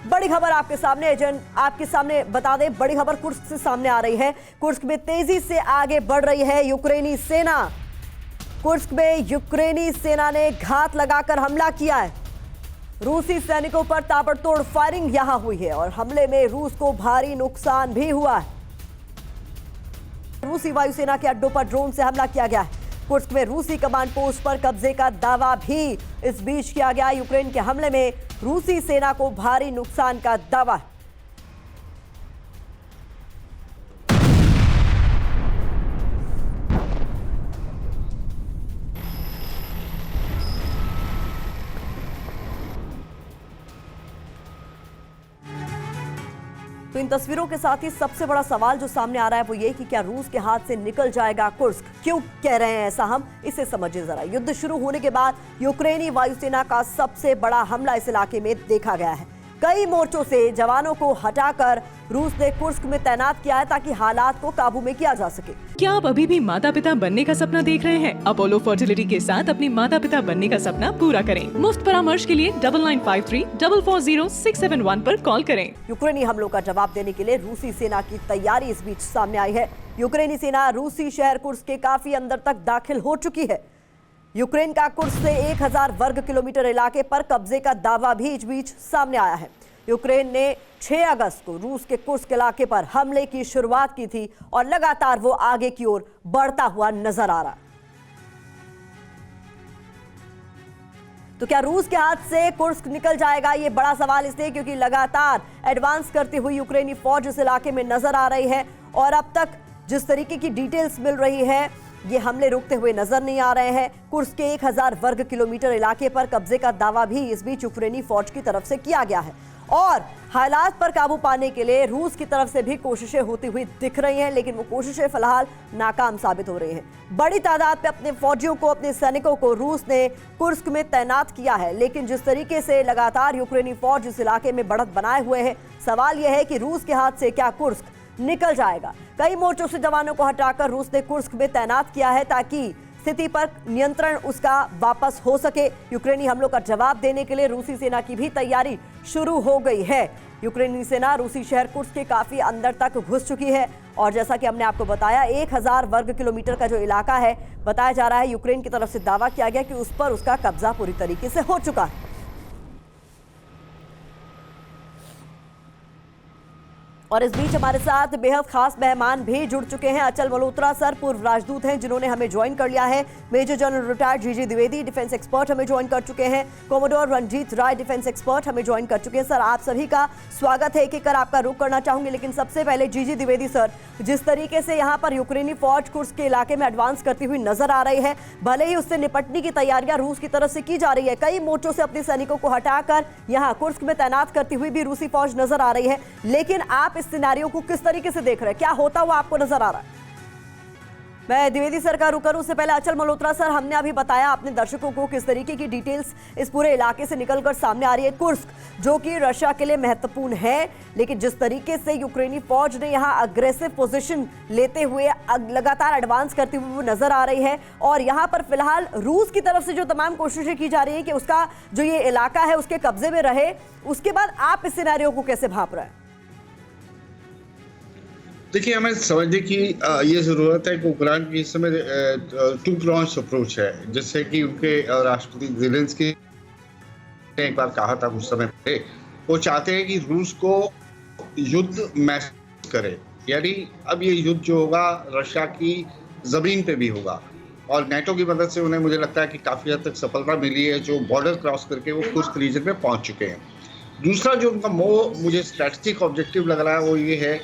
बड़ी खबर आपके सामने एजेंट आपके सामने बता दें, बड़ी खबर कुर्स्क से सामने आ रही है। कुर्स्क में तेजी से आगे बढ़ रही है यूक्रेनी सेना। कुर्स्क में यूक्रेनी सेना ने घात लगाकर हमला किया है। रूसी सैनिकों पर ताबड़तोड़ फायरिंग यहां हुई है और हमले में रूस को भारी नुकसान भी हुआ है। रूसी वायुसेना के अड्डों पर ड्रोन से हमला किया गया है। कुर्स्क में रूसी कमांड पोस्ट पर कब्जे का दावा भी इस बीच किया गया। यूक्रेन के हमले में रूसी सेना को भारी नुकसान का दावा है। तो इन तस्वीरों के साथ ही सबसे बड़ा सवाल जो सामने आ रहा है वो ये कि क्या रूस के हाथ से निकल जाएगा कुर्स्क? क्यों कह रहे हैं ऐसा हम इसे समझिए जरा। युद्ध शुरू होने के बाद यूक्रेनी वायुसेना का सबसे बड़ा हमला इस इलाके में देखा गया है। कई मोर्चों से जवानों को हटाकर रूस ने कुर्स्क में तैनात किया है ताकि हालात को काबू में किया जा सके। क्या आप अभी भी माता पिता बनने का सपना देख रहे हैं? अपोलो फर्टिलिटी के साथ अपनी माता पिता बनने का सपना पूरा करें। मुफ्त परामर्श के लिए 9953440671 पर कॉल करें। यूक्रेनी हमलों का जवाब देने के लिए रूसी सेना की तैयारी इस बीच सामने आई है। यूक्रेनी सेना रूसी शहर कुर्स्क के काफी अंदर तक दाखिल हो चुकी है। यूक्रेन का कुर्स्क से 1000 वर्ग किलोमीटर इलाके पर कब्जे का दावा भी इस बीच सामने आया है। यूक्रेन ने 6 अगस्त को रूस के कुर्स्क इलाके पर हमले की शुरुआत की थी और लगातार वो आगे की ओर बढ़ता हुआ नजर आ रहा। तो क्या रूस के हाथ से कुर्स्क निकल जाएगा? ये बड़ा सवाल इसलिए क्योंकि लगातार एडवांस करती हुई यूक्रेनी फौज इस इलाके में नजर आ रही है और अब तक जिस तरीके की डिटेल्स मिल रही है ये हमले रुकते हुए नजर नहीं आ रहे हैं। कुर्स्क के 1000 वर्ग किलोमीटर इलाके पर कब्जे का दावा भी इस बीच यूक्रेनी फौज की तरफ से किया गया है और हालात पर काबू पाने के लिए रूस की तरफ से भी कोशिशें होती हुई दिख रही हैं, लेकिन वो कोशिशें फिलहाल नाकाम साबित हो रही हैं। बड़ी तादाद में अपने फौजियों को, अपने सैनिकों को रूस ने कुर्स्क में तैनात किया है, लेकिन जिस तरीके से लगातार यूक्रेनी फौज इस इलाके में बढ़त बनाए हुए है, सवाल यह है कि रूस के हाथ से क्या कुर्स्क निकल जाएगा। कई मोर्चों से जवानों को हटाकर रूस ने कुर्स्क में तैनात किया है ताकि स्थिति पर नियंत्रण उसका वापस हो सके। यूक्रेनी हमलों का जवाब देने के लिए रूसी सेना की भी तैयारी शुरू हो गई है। यूक्रेनी सेना रूसी शहर कुर्स्क के काफी अंदर तक घुस चुकी है और जैसा कि हमने आपको बताया 1000 वर्ग किलोमीटर का जो इलाका है, बताया जा रहा है यूक्रेन की तरफ से दावा किया गया कि उस पर उसका कब्जा पूरी तरीके से हो चुका है। और इस बीच हमारे साथ बेहद खास मेहमान भी जुड़ चुके हैं। अचल मल्होत्रा सर पूर्व राजदूत हैं जिन्होंने हमें ज्वाइन कर लिया है। मेजर जनरल रिटायर्ड जीजी द्विवेदी डिफेंस एक्सपर्ट हमें ज्वाइन कर चुके हैं। कोमोडोर रणजीत राय डिफेंस एक्सपर्ट हमें ज्वाइन कर चुके हैं। सर आप सभी का स्वागत है। एक एक कर आपका रुख करना चाहूंगी, लेकिन सबसे पहले जीजी द्विवेदी सर, जिस तरीके से यहाँ पर यूक्रेनी फौज कुर्स्क के इलाके में एडवांस करती हुई नजर आ रही है, भले ही उससे निपटने की तैयारियां रूस की तरफ से की जा रही है, कई मोर्चों से अपने सैनिकों को हटाकर यहाँ कुर्स्क में तैनात करती हुई भी रूसी फौज नजर आ रही है, लेकिन आप इस सिनेरियो को किस तरीके से देख रहे हैं? क्या होता हुआ आपको नजर आ रहा है? मैं द्विवेदी सर का रुख करूं उससे पहले अचल मल्होत्रा सर, हमने अभी बताया अपने दर्शकों को किस तरीके की डिटेल्स इस पूरे इलाके से निकलकर सामने आ रही है। कुर्स्क जो कि रशिया के लिए महत्वपूर्ण है, लेकिन जिस तरीके से यूक्रेनी फौज ने यहां अग्रेसिव पोजीशन लेते हुए लगातार एडवांस करती हुई वो नजर आ रही है और यहां पर फिलहाल रूस की तरफ से जो तमाम कोशिशें की जा रही है कि उसका जो ये इलाका है उसके कब्जे में रहे, उसके बाद आप इस सिनेरियो को कैसे भांप रहे हैं? देखिए, हमें समझने की ये ज़रूरत है कि यूक्रेन की इस समय 2 pronged अप्रोच है, जिससे कि उनके राष्ट्रपति ज़ेलेंस्की ने एक बार कहा था कुछ समय पहले, वो चाहते हैं कि रूस को युद्ध महसूस करे, यानी अब ये युद्ध जो होगा रशिया की ज़मीन पे भी होगा और नेटो की मदद से उन्हें मुझे लगता है कि काफ़ी हद तक सफलता मिली है, जो बॉर्डर क्रॉस करके वो कुर्स्क रीजन में पहुँच चुके हैं। दूसरा जो उनका मुझे स्ट्रैटेजिक ऑब्जेक्टिव लग रहा है वो ये है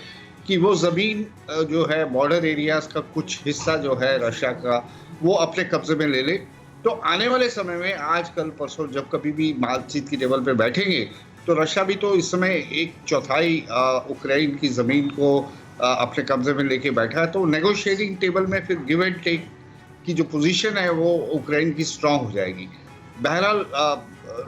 कि वो ज़मीन जो है बॉर्डर एरियाज़ का कुछ हिस्सा जो है रशिया का, वो अपने कब्जे में ले ले। तो आने वाले समय में आज कल परसों जब कभी भी बातचीत की टेबल पे बैठेंगे तो रशिया भी तो इस समय 1/4 यूक्रेन की ज़मीन को अपने कब्जे में लेके बैठा है। तो नेगोशिएटिंग टेबल में फिर गिव एंड टेक की जो पोजीशन है वो यूक्रेन की स्ट्रांग हो जाएगी। बहरहाल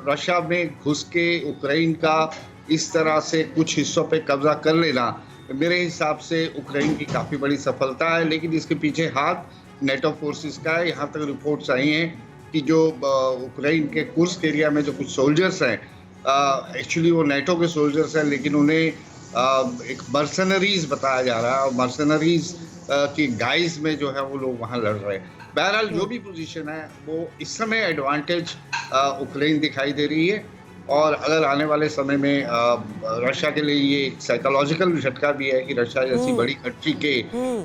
रशिया में घुस के यूक्रेन का इस तरह से कुछ हिस्सों पे कब्जा कर लेना मेरे हिसाब से यूक्रेन की काफ़ी बड़ी सफलता है, लेकिन इसके पीछे हाथ नेटो फोर्सेस का है। यहाँ तक रिपोर्ट्स आई हैं कि जो यूक्रेन के कुर्स्क एरिया में जो कुछ सोल्जर्स हैं एक्चुअली वो नेटो के सोल्जर्स हैं, लेकिन उन्हें एक मर्सनरीज बताया जा रहा है और मर्सनरीज की गाइस में जो है वो लोग वहाँ लड़ रहे हैं। बहरहाल जो भी पोजीशन है वो इस समय एडवांटेज यूक्रेन दिखाई दे रही है, और अगर आने वाले समय में रशिया के लिए ये साइकोलॉजिकल झटका भी है कि रशिया जैसी बड़ी कंट्री के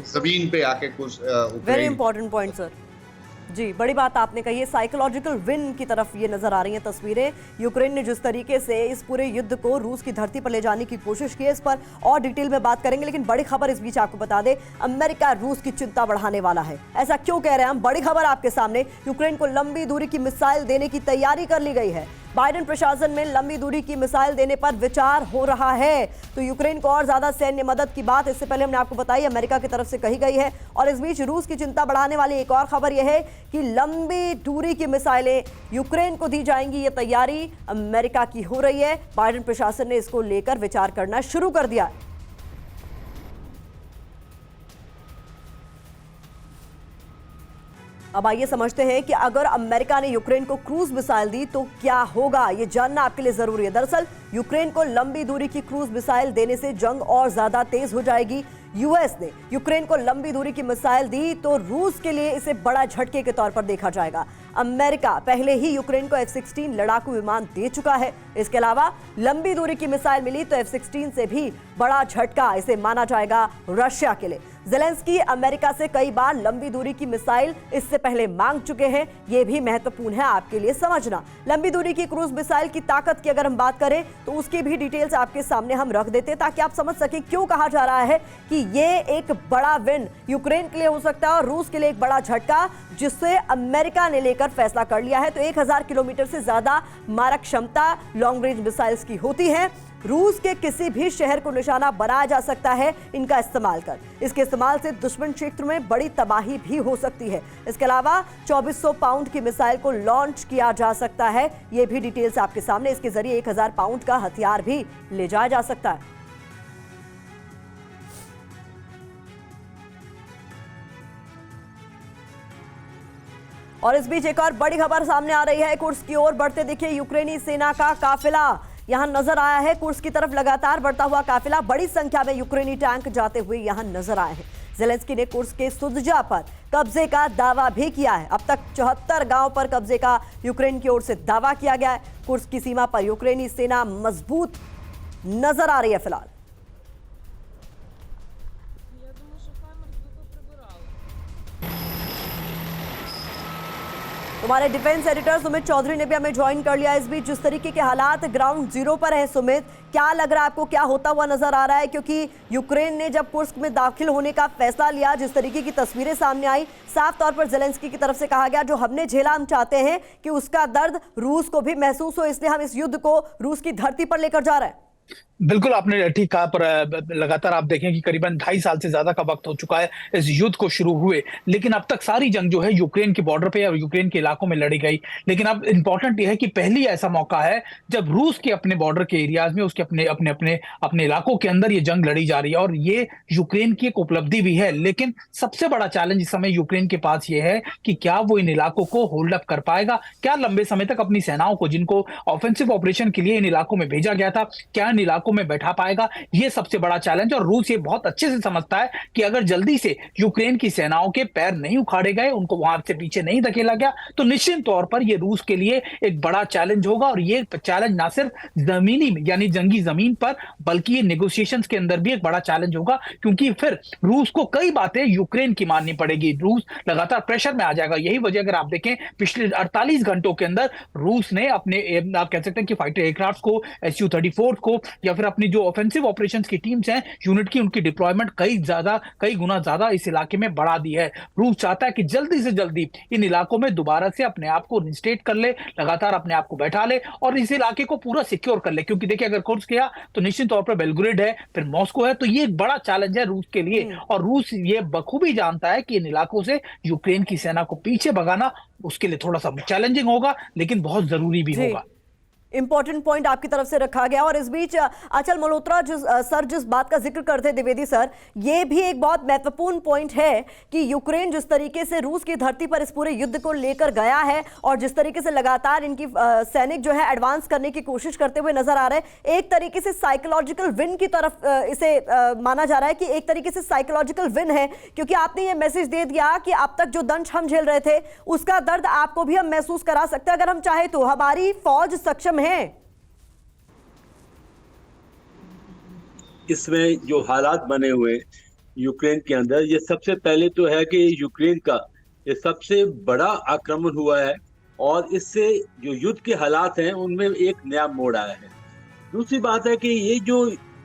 जमीन पे आके कुछ वेरी इंपॉर्टेंट पॉइंट सर। जी, बड़ी बात आपने कही है। साइकोलॉजिकल विन की तरफ ये नजर आ रही हैं तस्वीरें। यूक्रेन ने जिस तरीके से इस पूरे युद्ध को रूस की धरती पर ले जाने की कोशिश की है, इस पर और डिटेल में बात करेंगे, लेकिन बड़ी खबर इस बीच आपको बता दें, अमेरिका रूस की चिंता बढ़ाने वाला है। ऐसा क्यों कह रहे हैं हम? बड़ी खबर आपके सामने, यूक्रेन को लंबी दूरी की मिसाइल देने की तैयारी कर ली गई है। बाइडेन प्रशासन में लंबी दूरी की मिसाइल देने पर विचार हो रहा है। तो यूक्रेन को और ज्यादा सैन्य मदद की बात इससे पहले हमने आपको बताई अमेरिका की तरफ से कही गई है। और इस बीच रूस की चिंता बढ़ाने वाली एक और खबर यह है कि लंबी दूरी की मिसाइलें यूक्रेन को दी जाएंगी। ये तैयारी अमेरिका की हो रही है। बाइडेन प्रशासन ने इसको लेकर विचार करना शुरू कर दिया है। अब आइए समझते हैं कि अगर अमेरिका ने यूक्रेन को क्रूज मिसाइल दी तो क्या होगा, ये जानना आपके लिए जरूरी है। दरअसल यूक्रेन को लंबी दूरी की क्रूज मिसाइल देने से जंग और ज्यादा तेज हो जाएगी। यूएस ने यूक्रेन को लंबी दूरी की मिसाइल दी तो रूस के लिए इसे बड़ा झटके के तौर पर देखा जाएगा। अमेरिका पहले ही यूक्रेन को F-16 लड़ाकू विमान दे चुका है। इसके अलावा लंबी दूरी की मिसाइल मिली तो F-16 से भी बड़ा झटका इसे माना जाएगा रशिया के लिए। ज़ेलेंस्की अमेरिका से कई बार लंबी दूरी की मिसाइल इससे पहले मांग चुके हैं। यह भी महत्वपूर्ण है आपके लिए समझना। लंबी दूरी की क्रूज मिसाइल की ताकत की अगर हम बात करें तो उसकी भी डिटेल्स आपके सामने हम रख देते हैं ताकि आप समझ सकें क्यों कहा जा रहा है कि ये एक बड़ा विन यूक्रेन के लिए हो सकता है और रूस के लिए एक बड़ा झटका, जिससे अमेरिका ने लेकर फैसला कर लिया है। तो 1000 किलोमीटर से ज्यादा मारक क्षमता लॉन्ग रेंज मिसाइल्स की होती है। रूस के किसी भी शहर को निशाना बनाया जा सकता है इनका इस्तेमाल कर। इसके इस्तेमाल से दुश्मन क्षेत्र में बड़ी तबाही भी हो सकती है। इसके अलावा 2400 पाउंड की मिसाइल को लॉन्च किया जा सकता है। यह भी डिटेल्स आपके सामने। इसके जरिए 1000 पाउंड का हथियार भी ले जाया जा सकता है। और इस बीच एक और बड़ी खबर सामने आ रही है। कुर्स्क की ओर बढ़ते दिखे यूक्रेनी सेना का काफिला यहां नजर आया है। कुर्स्क की तरफ लगातार बढ़ता हुआ काफिला, बड़ी संख्या में यूक्रेनी टैंक जाते हुए यहां नजर आए हैं। ज़ेलेंस्की ने कुर्स्क के सुदजा पर कब्जे का दावा भी किया है। अब तक 74 गांव पर कब्जे का यूक्रेन की ओर से दावा किया गया है। कुर्स्क की सीमा पर यूक्रेनी सेना मजबूत नजर आ रही है फिलहाल। हमारे डिफेंस एडिटर सुमित चौधरी ने भी हमें ज्वाइन कर लिया। इस बीच जिस तरीके के हालात ग्राउंड जीरो पर है, सुमित क्या लग रहा है आपको, क्या होता हुआ नजर आ रहा है? क्योंकि यूक्रेन ने जब कुर्स्क में दाखिल होने का फैसला लिया, जिस तरीके की तस्वीरें सामने आई, साफ तौर पर ज़ेलेंस्की की तरफ से कहा गया जो हमने झेला हम चाहते हैं कि उसका दर्द रूस को भी महसूस हो, इसलिए हम इस युद्ध को रूस की धरती पर लेकर जा रहे हैं। बिल्कुल आपने ठीक कहा, पर लगातार आप देखें कि करीबन 2.5 साल से ज्यादा का वक्त हो चुका है इस युद्ध को शुरू हुए, लेकिन अब तक सारी जंग जो है यूक्रेन के बॉर्डर पे और यूक्रेन के इलाकों में लड़ी गई। लेकिन अब इंपॉर्टेंट यह है कि पहली ऐसा मौका है जब रूस के अपने बॉर्डर के एरियाज में, उसके अपने अपने अपने अपने इलाकों के अंदर ये जंग लड़ी जा रही है, और ये यूक्रेन की एक उपलब्धि भी है। लेकिन सबसे बड़ा चैलेंज इस समय यूक्रेन के पास ये है कि क्या वो इन इलाकों को होल्ड अप कर पाएगा, क्या लंबे समय तक अपनी सेनाओं को, जिनको ऑफेंसिव ऑपरेशन के लिए इन इलाकों में भेजा गया था, क्या इन इलाकों में बैठा पाएगा। ये सबसे बड़ा चैलेंज। और रूस ये बहुत अच्छे से समझता है कि अगर जल्दी से यूक्रेन की सेनाओं के पैर नहीं उखाड़े गए, उनको वहां से पीछे नहीं धकेला गया, तो निश्चित तौर पर ये रूस के लिए एक बड़ा चैलेंज होगा। और ये चैलेंज ना सिर्फ जमीनी यानी जंगी जमीन पर, बल्कि ये नेगोशिएशंस के अंदर भी एक बड़ा चैलेंज होगा, क्योंकि फिर रूस को कई बातें यूक्रेन की माननी पड़ेगी। रूस लगातार प्रेशर में आ जाएगा। यही वजह अगर आप देखें पिछले 48 घंटों के अंदर रूस ने अपने, आप कह सकते हैं कि फाइटर एयरक्राफ्ट को, Su-34 को, या फिर अपनी जो ऑफेंसिव ऑपरेशंस की टीम्स हैं यूनिट की, उनकी डिप्लॉयमेंट कई गुना ज्यादा इस इलाके में बढ़ा दी है। रूस चाहता है कि जल्दी से जल्दी इन इलाकों में दोबारा से अपने आप को रिस्टेट कर ले, लगातार अपने आप को बैठा ले और इस इलाके को पूरा सिक्योर कर ले। क्योंकि देखिए अगर कुर्स्क गया तो निश्चित तौर पर बेलग्रेड है, फिर मॉस्को है, तो ये एक बड़ा चैलेंज है रूस के लिए। और रूस ये बखूबी जानता है कि इन इलाकों से यूक्रेन की सेना को पीछे भगाना उसके लिए थोड़ा सा चैलेंजिंग होगा, लेकिन बहुत जरूरी भी होगा। इंपॉर्टेंट पॉइंट आपकी तरफ से रखा गया। और इस बीच अचल मल्होत्रा जिस बात का जिक्र करते द्विवेदी सर, ये भी एक बहुत महत्वपूर्ण पॉइंट है कि यूक्रेन जिस तरीके से रूस की धरती पर इस पूरे युद्ध को लेकर गया है और जिस तरीके से लगातार इनकी सैनिक जो है एडवांस करने की कोशिश करते हुए नजर आ रहे हैं, एक तरीके से साइकोलॉजिकल विन की तरफ इसे माना जा रहा है कि एक तरीके से साइकोलॉजिकल विन है, क्योंकि आपने ये मैसेज दे दिया कि अब तक जो दंश हम झेल रहे थे उसका दर्द आपको भी हम महसूस करा सकते हैं अगर हम चाहे तो। हमारी फौज सक्षम है। इसमें जो हालात बने हुए यूक्रेन के अंदर, ये सबसे पहले तो है कि यूक्रेन का ये सबसे बड़ा आक्रमण हुआ है और इससे जो युद्ध के हालात हैं उनमें एक नया मोड़ आया है। दूसरी बात है कि ये जो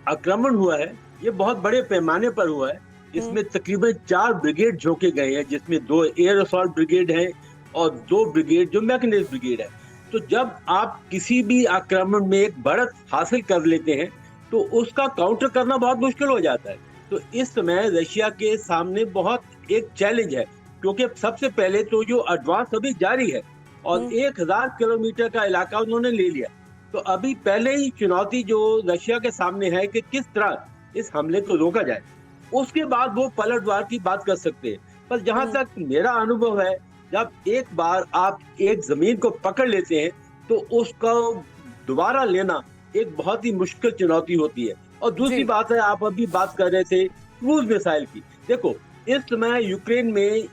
आक्रमण हुआ है ये बहुत बड़े पैमाने पर हुआ है। इसमें तकरीबन 4 ब्रिगेड झोंके गए हैं, जिसमें 2 एयर असॉल्ट ब्रिगेड हैं और 2 ब्रिगेड जो मैकेनाइज्ड ब्रिगेड है। तो जब आप किसी भी आक्रमण में एक बढ़त हासिल कर लेते हैं तो उसका काउंटर करना बहुत मुश्किल हो जाता है। तो इस समय रशिया के सामने बहुत एक चैलेंज है, क्योंकि सबसे पहले तो जो एडवांस अभी जारी है और 1000 किलोमीटर का इलाका उन्होंने ले लिया। तो अभी पहले ही चुनौती जो रशिया के सामने है कि किस तरह इस हमले को रोका जाए, उसके बाद वो पलटवार की बात कर सकते हैं। पर जहां तक मेरा अनुभव है, जब एक बार आप एक जमीन को पकड़ लेते हैं तो उसको दोबारा लेना एक बहुत ही मुश्किल चुनौती होती है। और दूसरी बात है, आप अभी बात कर रहे थे क्रूज मिसाइल की। देखो, इस समय यूक्रेन में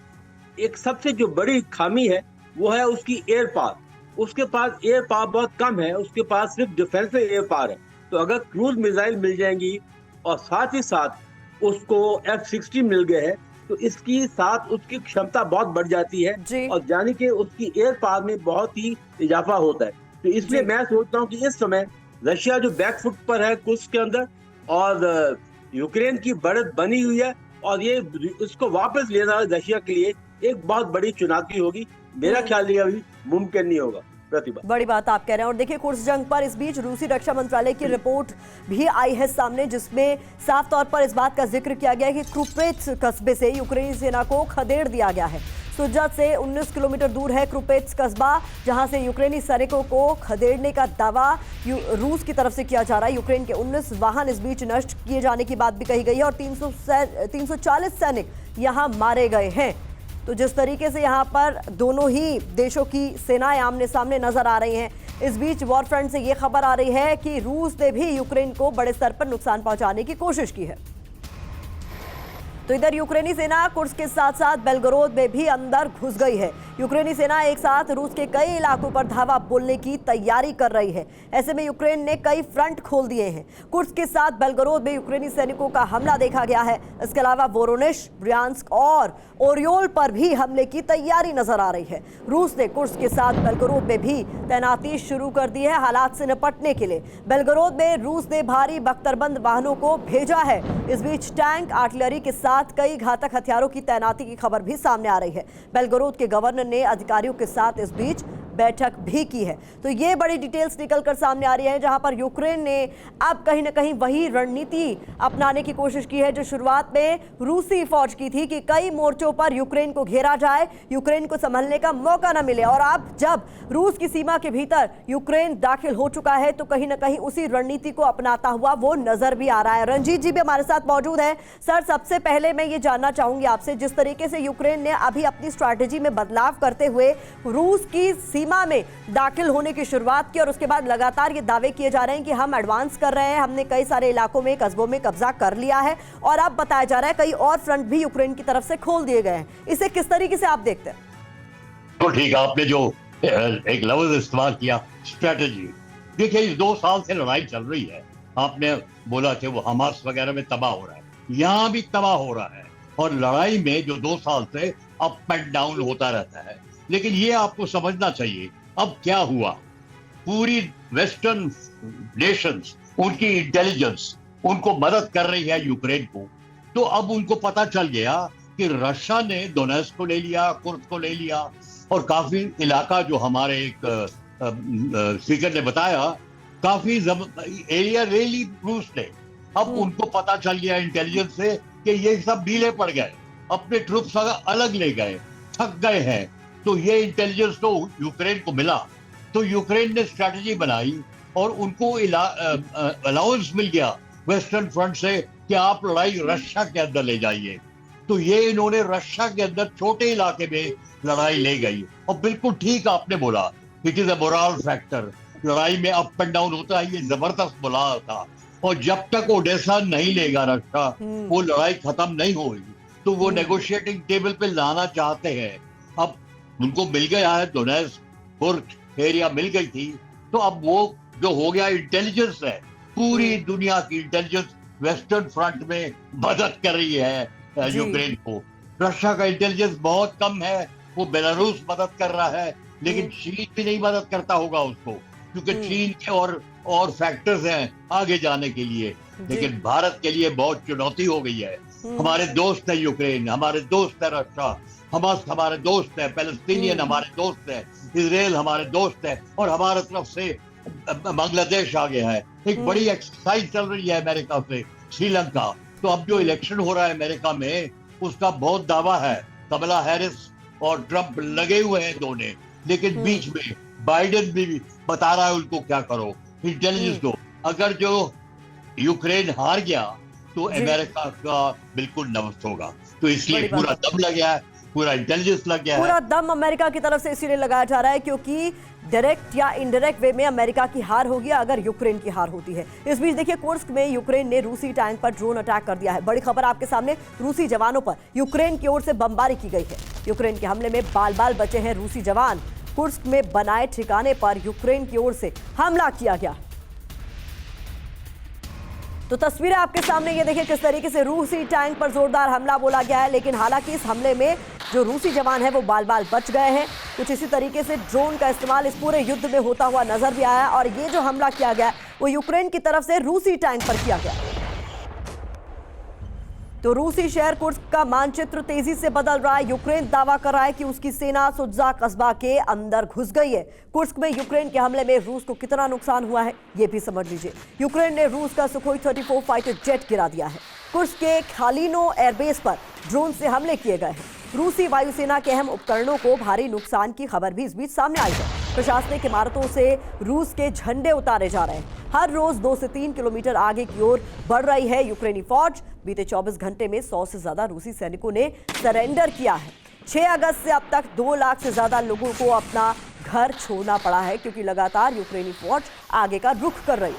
एक सबसे जो बड़ी खामी है वो है उसकी एयर पावर। उसके पास एयर पावर बहुत कम है, उसके पास सिर्फ डिफेंसिव एयर पावर है। तो अगर क्रूज मिसाइल मिल जाएंगी और साथ ही साथ उसको F-16 मिल गए हैं तो इसकी साथ उसकी क्षमता बहुत बढ़ जाती है और यानी कि उसकी एयर पावर में बहुत ही इजाफा होता है। तो इसलिए मैं सोचता हूँ कि इस समय रशिया जो बैकफुट पर है कुर्स्क के अंदर और यूक्रेन की बढ़त बनी हुई है और ये इसको वापस लेना रशिया के लिए एक बहुत बड़ी चुनौती होगी। मेरा ख्याल ये अभी मुमकिन नहीं होगा। प्रतिभा, बड़ी बात आप कह रहे हैं। और देखिए, कुर्स्क जंग पर इस बीच रूसी रक्षा मंत्रालय की रिपोर्ट भी आई है सामने, जिसमें साफ तौर पर इस बात का जिक्र किया गया है कि क्रुपेत्स कस्बे से यूक्रेनी सेना को खदेड़ दिया गया है। सुजत से 19 किलोमीटर दूर है क्रुपेत्स कस्बा, जहां से यूक्रेनी सैनिकों को खदेड़ने का दावा रूस की तरफ से किया जा रहा है। यूक्रेन के 19 वाहन इस बीच नष्ट किए जाने की बात भी कही गई है और 340 सैनिक यहां मारे गए हैं। तो जिस तरीके से यहां पर दोनों ही देशों की सेनाएं आमने सामने नजर आ रही हैं, इस बीच वॉर फ्रंट से यह खबर आ रही है कि रूस ने भी यूक्रेन को बड़े स्तर पर नुकसान पहुंचाने की कोशिश की है। तो इधर यूक्रेनी सेना कुर्स्क के साथ साथ बेलगोरोद में भी अंदर घुस गई है। यूक्रेनी सेना एक साथ रूस के कई इलाकों पर धावा बोलने की तैयारी कर रही है। ऐसे में यूक्रेन ने कई फ्रंट खोल दिए हैं। कुर्स्क के साथ बेलगोरोद में यूक्रेनी सैनिकों का हमला देखा गया है। इसके अलावा वोरोनिश, ब्रियांस्क और ओरियोल पर भी हमले की तैयारी नजर आ रही है। रूस ने कुर्स्क के साथ बेलगोरोद में भी तैनाती शुरू कर दी है हालात से निपटने के लिए। बेलगोरोद में रूस ने भारी बख्तरबंद वाहनों को भेजा है। इस बीच टैंक, आर्टिलरी के साथ कई घातक हथियारों की तैनाती की खबर भी सामने आ रही है। बेलगोरोद के गवर्नर ने अधिकारियों के साथ इस बीच बैठक भी की है। तो ये बड़ी डिटेल्स निकलकर सामने आ रही है, जहां पर यूक्रेन ने अब कहीं ना कहीं वही रणनीति अपनाने की कोशिश की है जो शुरुआत में रूसी फौज की थी कि कई मोर्चों पर यूक्रेन को घेरा जाए, यूक्रेन को संभलने का मौका न मिले। और अब जब रूस की सीमा के भीतर यूक्रेन दाखिल हो चुका है तो कहीं ना कहीं उसी रणनीति को अपनाता हुआ वो नजर भी आ रहा है। रंजीत जी भी हमारे साथ मौजूद है। सर, सबसे पहले मैं ये जानना चाहूंगी आपसे, जिस तरीके से यूक्रेन ने अभी अपनी स्ट्रैटेजी में बदलाव करते हुए रूस की सीमा में दाखिल होने की शुरुआत की और उसके बाद लगातार ये दावे किए जा रहे हैं कि हम एडवांस कर रहे हैं, हमने कई सारे इलाकों में, कस्बों में कब्जा कर लिया है और अब बताया जा रहा है कई और फ्रंट भी यूक्रेन की तरफ से खोल दिए गए हैं। इसे किस तरीके से आप देखते हैं? तो ठीक, आपने जो एक लफ्ज इस्तेमाल किया, स्ट्रेटेजी, देखिए इस 2 साल से लड़ाई चल रही है। आपने बोला कि वो हमास वगैरह में तबाह हो रहा है, यहाँ भी तबाह हो रहा है और लड़ाई में जो 2 साल से अप एंड डाउन होता रहता है। लेकिन ये आपको समझना चाहिए अब क्या हुआ। पूरी वेस्टर्न नेशंस, उनकी इंटेलिजेंस उनको मदद कर रही है यूक्रेन को। तो अब उनको पता चल गया कि रशिया ने डोनेट्स्क को ले लिया, कुर्स्क को ले लिया और काफी इलाका जो हमारे एक स्पीकर ने बताया, काफी एरिया ले ली रूस ने। अब उनको पता चल गया इंटेलिजेंस से कि ये सब ढीले पड़ गए, अपने ट्रूप्स अलग ले गए, थक गए हैं। तो ये इंटेलिजेंस तो यूक्रेन को मिला तो यूक्रेन ने स्ट्रैटेजी बनाई और उनको अलाउंस मिल गया वेस्टर्न फ्रंट से कि आप लड़ाई रशिया के अंदर ले जाइए। तो ये इन्होंने रशिया के अंदर छोटे इलाके में लड़ाई ले गई। और बिल्कुल ठीक आपने बोला, it is a moral factor. लड़ाई में अप एंड डाउन होता है, ये जबरदस्त बोला था। और जब तक ओडेसा नहीं लेगा रशिया, वो लड़ाई खत्म नहीं होगी। तो वो नेगोशिएटिंग टेबल पे लाना चाहते हैं। अब उनको मिल गया है, डोनेट्स्क एरिया मिल गई थी, तो अब वो जो हो गया इंटेलिजेंस है, पूरी दुनिया की इंटेलिजेंस वेस्टर्न फ्रंट में मदद कर रही है यूक्रेन को। रशिया का इंटेलिजेंस बहुत कम है, वो बेलारूस मदद कर रहा है, लेकिन चीन भी नहीं मदद करता होगा उसको, क्योंकि चीन के और फैक्टर्स हैं आगे जाने के लिए। लेकिन भारत के लिए बहुत चुनौती हो गई है। हमारे दोस्त है यूक्रेन, हमारे दोस्त है रशिया, हमास हमारे दोस्त है, पैलेस्टीनियन हमारे दोस्त है, इजराइल हमारे दोस्त है, और हमारे तरफ से बांग्लादेश आ गया है। एक बड़ी एक्सरसाइज चल रही है अमेरिका से श्रीलंका। तो अब जो इलेक्शन हो रहा है अमेरिका में, उसका बहुत दावा है। कमला हैरिस और ट्रंप लगे हुए हैं दोनों, लेकिन बीच में बाइडेन भी बता रहा है उनको क्या करो, इंटेलिजेंस दो। अगर जो यूक्रेन हार गया तो अमेरिका का बिल्कुल नमस्त होगा। तो इसलिए पूरा दम लग गया है, पूरा इंटेलिजेंस लग गया है। पूरा दम अमेरिका की तरफ से इसीलिए लगाया जा रहा है क्योंकि डायरेक्ट या इनडायरेक्ट वे में अमेरिका की हार होगी अगर यूक्रेन की हार होती है। इस बीच देखिए, कुर्स्क में यूक्रेन ने रूसी टैंक पर ड्रोन अटैक कर दिया है। बड़ी खबर आपके सामने, रूसी जवानों पर यूक्रेन की ओर से बमबारी की गई है। यूक्रेन के हमले में बाल बाल बचे हैं रूसी जवान। कुर्स्क में बनाए ठिकाने पर यूक्रेन की ओर से हमला किया गया। तो तस्वीरें आपके सामने ये देखिए किस तरीके से रूसी टैंक पर जोरदार हमला बोला गया है, लेकिन हालांकि इस हमले में जो रूसी जवान है वो बाल बाल बच गए हैं। कुछ इसी तरीके से ड्रोन का इस्तेमाल इस पूरे युद्ध में होता हुआ नजर भी आया, और ये जो हमला किया गया वो यूक्रेन की तरफ से रूसी टैंक पर किया गया। तो रूसी शहर कुर्स्क का मानचित्र तेजी से बदल रहा है। यूक्रेन दावा कर रहा है कि उसकी सेना सुत्जा कस्बा के अंदर घुस गई है। कुर्स्क में यूक्रेन के हमले में रूस को कितना नुकसान हुआ है ये भी समझ लीजिए। यूक्रेन ने रूस का सुखोई 34 फाइटर जेट गिरा दिया है। कुर्स्क के खालिनो एयरबेस पर ड्रोन से हमले किए गए हैं। रूसी वायुसेना के अहम उपकरणों को भारी नुकसान की खबर भी इस बीच सामने आई है। प्रशासनिक इमारतों से रूस के झंडे उतारे जा रहे हैं। हर रोज 2 से 3 किलोमीटर आगे की ओर बढ़ रही है यूक्रेनी फौज। बीते 24 घंटे में 100 से ज्यादा रूसी सैनिकों ने सरेंडर किया है। 6 अगस्त से अब तक 2 लाख से ज्यादा लोगों को अपना घर छोड़ना पड़ा है, क्योंकि लगातार यूक्रेनी फौज आगे का रुख कर रही है।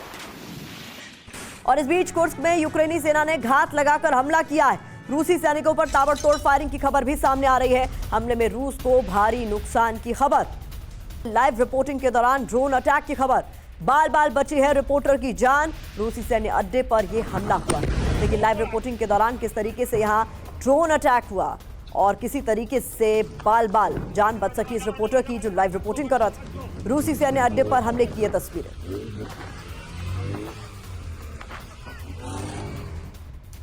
और इस बीच कुर्स्क में यूक्रेनी सेना ने घात लगाकर हमला किया है। रूसी सैनिकों पर ताबड़तोड़ फायरिंग की खबर भी सामने आ रही है। हमले में रूस को भारी नुकसान की खबर। लाइव रिपोर्टिंग के दौरान ड्रोन अटैक की खबर। बाल बाल बची है रिपोर्टर की जान। रूसी सैन्य अड्डे पर यह हमला हुआ। लेकिन लाइव रिपोर्टिंग के दौरान किस तरीके से यहाँ ड्रोन अटैक हुआ और किसी तरीके से बाल बाल जान बच सकी इस रिपोर्टर की जो लाइव रिपोर्टिंग कर रहा था। रूसी सैन्य अड्डे पर हमले की तस्वीरें।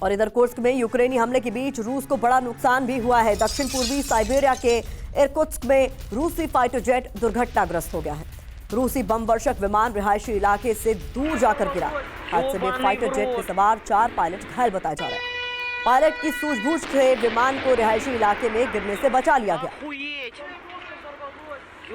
और इधर कुर्स्क में यूक्रेनी हमले के बीच रूस को बड़ा नुकसान भी हुआ है। दक्षिण पूर्वी साइबेरिया के इरकुत्स्क में रूसी फाइटर जेट दुर्घटनाग्रस्त हो गया है। रूसी बम वर्षक विमान रिहायशी इलाके से दूर जाकर गिरा। हादसे में फाइटर जेट के सवार 4 पायलट घायल बताए जा रहे हैं। पायलट की सूझबूझ से विमान को रिहायशी इलाके में गिरने से बचा लिया गया।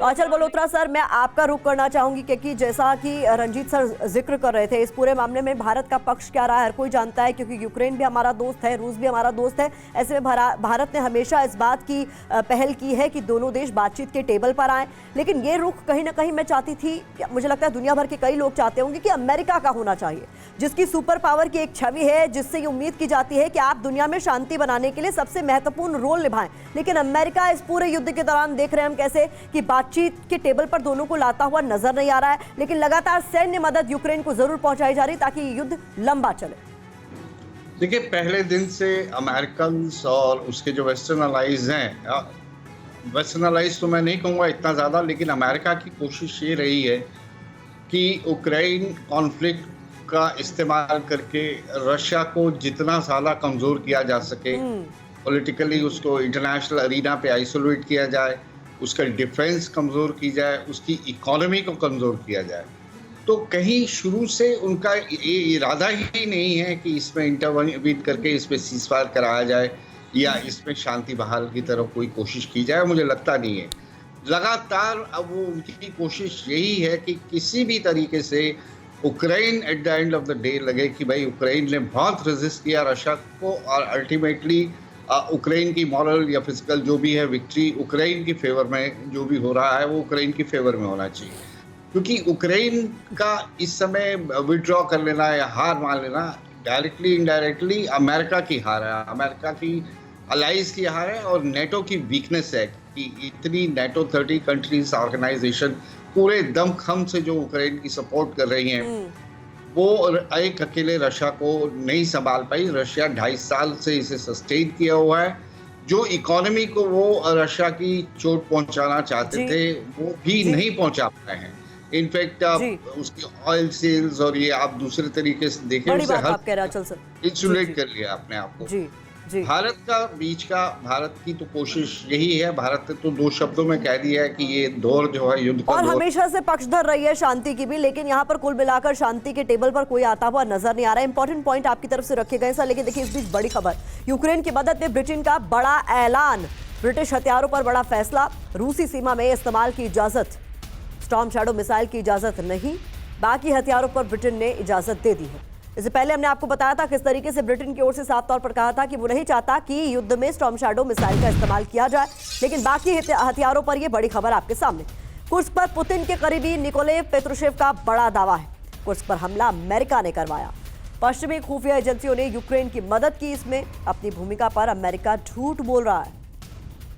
अचल मल्होत्रा सर, मैं आपका रुख करना चाहूंगी क्योंकि जैसा कि रंजीत सर जिक्र कर रहे थे, इस पूरे मामले में भारत का पक्ष क्या रहा है हर कोई जानता है, क्योंकि यूक्रेन भी हमारा दोस्त है, रूस भी हमारा दोस्त है। ऐसे में भारत ने हमेशा इस बात की पहल की है कि दोनों देश बातचीत के टेबल पर आए। लेकिन ये रुख कहीं ना कहीं मैं चाहती थी, मुझे लगता है दुनिया भर के कई लोग चाहते होंगे कि अमेरिका का होना चाहिए, जिसकी सुपर पावर की एक छवि है, जिससे ये उम्मीद की जाती है कि आप दुनिया में शांति बनाने के लिए सबसे महत्वपूर्ण रोल निभाएं। लेकिन अमेरिका इस पूरे युद्ध के दौरान देख रहे हैं हम कैसे कि बातचीत के टेबल पर दोनों को लाता हुआ नजर नहीं आ रहा है। लेकिन लगातार सैन्य मदद यूक्रेन को जरूर पहुंचाई जा रही ताकि ये युद्ध लंबा चले। देखिए, पहले दिन से अमेरिकन और उसके जो वेस्टर्न अलाइज हैं, वेस्टर्न अलाइज तो मैं नहीं कहूँगा इतना ज़्यादा, लेकिन अमेरिका की कोशिश ये रही है कि यूक्रेन कॉन्फ्लिक्ट का इस्तेमाल करके रशिया को जितना ज़्यादा कमज़ोर किया जा सके, पॉलिटिकली उसको इंटरनेशनल अरीना पे आइसोलेट किया जाए, उसका डिफेंस कमज़ोर की जाए, उसकी इकोनॉमी को कमज़ोर किया जाए। तो कहीं शुरू से उनका ये इरादा ही नहीं है कि इसमें इंटरवीन करके इसमें सीज़फायर कराया जाए या इसमें शांति बहाल की तरफ कोई कोशिश की जाए, मुझे लगता नहीं है। लगातार अब वो उनकी कोशिश यही है कि किसी भी तरीके से Ukraine at the end of the day लगे कि भाई यूक्रेन ने बहुत रेजिस्ट किया रशिया को और अल्टीमेटली यूक्रेन की मॉरल या फिजिकल जो भी है विक्ट्री यूक्रेन की फेवर में जो भी हो रहा है वो यूक्रेन की फेवर में होना चाहिए, क्योंकि यूक्रेन का इस समय विड्रॉ कर लेना या हार मान लेना डायरेक्टली इनडायरेक्टली अमेरिका की हार है, अमेरिका की अलाइज की हार है और नेटो की वीकनेस है कि इतनी नेटो 30 कंट्रीज ऑर्गेनाइजेशन पूरे दमखम से जो यूक्रेन की सपोर्ट कर रही हैं वो एक अकेले रशिया को नहीं संभाल पाई। रशिया 2.5 साल से इसे सस्टेन किया हुआ है। जो इकोनॉमी को वो रशिया की चोट पहुंचाना चाहते थे वो भी नहीं पहुंचा पाए हैं। इनफैक्ट उसकी ऑयल सेल्स और ये आप दूसरे तरीके से देखें बड़ी बात आप कह रहे हैं चल सर, इंसुलेट कर लिया अपने आप को। जी जी भारत की तो कोशिश यही है। भारत ने तो 2 शब्दों में कह दिया है कि ये दौर जो है युद्ध का और दौर हमेशा से पक्षधर रही है शांति की भी, लेकिन यहाँ पर कुल मिलाकर शांति के टेबल पर कोई आता हुआ नजर नहीं आ रहा है। इंपॉर्टेंट पॉइंट आपकी तरफ से रखे गए सर, लेकिन देखिए इस बीच बड़ी खबर, यूक्रेन की मदद में ब्रिटेन का बड़ा ऐलान, ब्रिटिश हथियारों पर बड़ा फैसला, रूसी सीमा में इस्तेमाल की इजाजत, स्टॉर्म शैडो मिसाइल की इजाजत नहीं, बाकी हथियारों पर ब्रिटेन ने इजाजत दे दी है। इससे पहले हमने आपको बताया था किस तरीके से ब्रिटेन की ओर से साफ तौर पर कहा था कि वो नहीं चाहता कि युद्ध में स्टॉर्म शैडो मिसाइल का इस्तेमाल किया जाए, लेकिन बाकी हथियारों पर ये बड़ी खबर आपके सामने। कुर्स्क पर पुतिन के करीबी निकोलेव पेट्रुशेव का बड़ा दावा है, कुर्स्क पर हमला अमेरिका ने करवाया। पश्चिमी खुफिया एजेंसियों ने यूक्रेन की मदद की, इसमें अपनी भूमिका पर अमेरिका झूठ बोल रहा है।